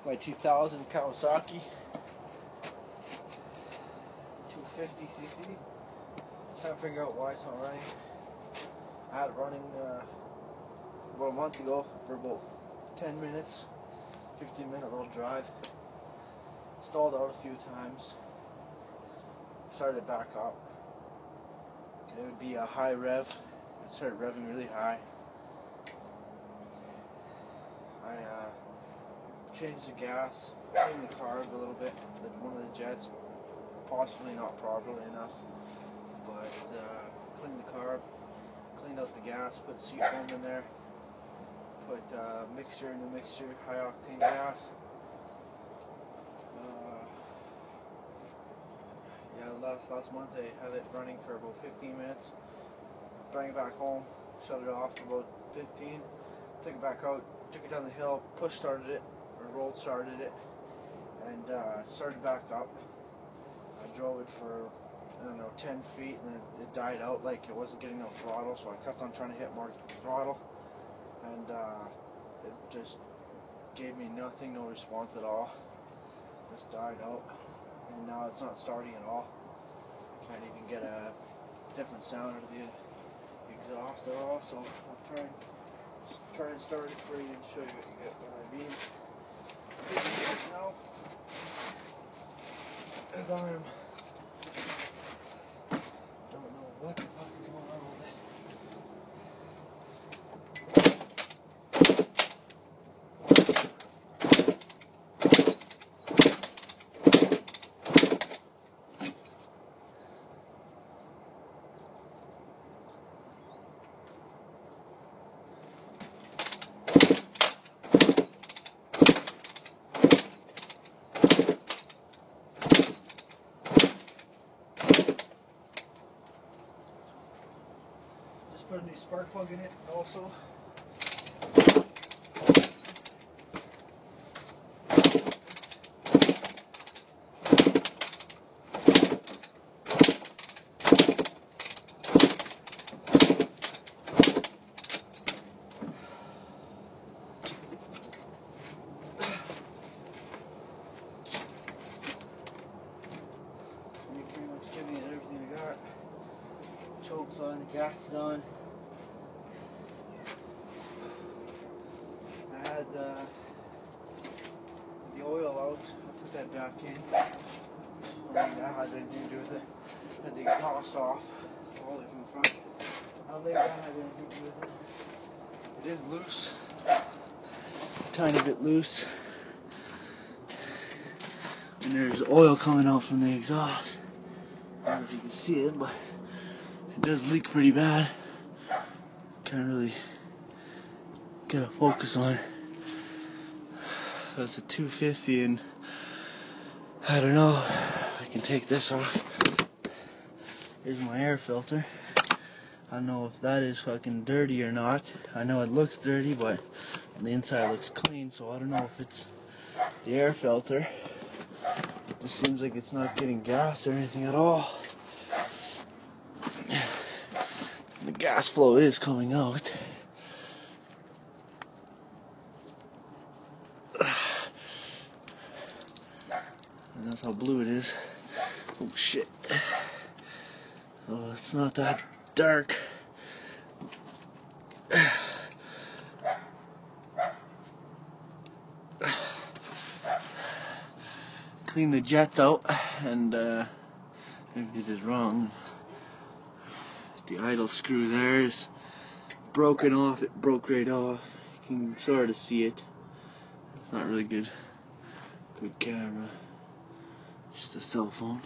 my 2000 Kawasaki 250cc. Trying to figure out why it's not running. I had it running about a month ago for about 10 minutes, 15-minute little drive. Stalled out a few times. Started back up. It would be a high rev. It started revving really high. I changed the gas, cleaned the carb a little bit. One of the jets, possibly not properly enough, but cleaned the carb, cleaned out the gas, put seat foam in there, put mixture in the mixture, high octane gas. Last month I had it running for about 15 minutes. Bring it back home, shut it off for about 15. Took it back out, took it down the hill, push started it, or roll started it, and started back up. I drove it for, I don't know, 10 feet, and then it died out like it wasn't getting no throttle, so I kept on trying to hit more throttle, and it just gave me nothing, no response at all. Just died out, and now it's not starting at all. Can't even get a different sound out of the exhaust at all, so I'll try and start it for you and show you what I mean. Now, his arm. Don't know what the fuck is going on with it. Put a new spark plug in it also. Pretty much giving it everything I got. Choke's on, the gas is on. I had the oil out. I put that back in. I don't think that has anything to do with it. I had the exhaust off, all the way from the front. I don't think that has anything to do with it. It is loose, a tiny bit loose, and there's oil coming out from the exhaust. I don't know if you can see it, but it does leak pretty bad. Can't really get a focus on it. That's a 250, and I don't know. I can take this off. Here's my air filter. I don't know if that is fucking dirty or not. I know it looks dirty, but on the inside it looks clean, so I don't know if it's the air filter. It just seems like it's not getting gas or anything at all. The gas flow is coming out. And that's how blue it is. Oh shit. Oh, it's not that dark. Clean the jets out, and maybe it is wrong. The idle screw there is broken off. It broke right off. You can sort of see it. It's not really good camera. Just a cell phone.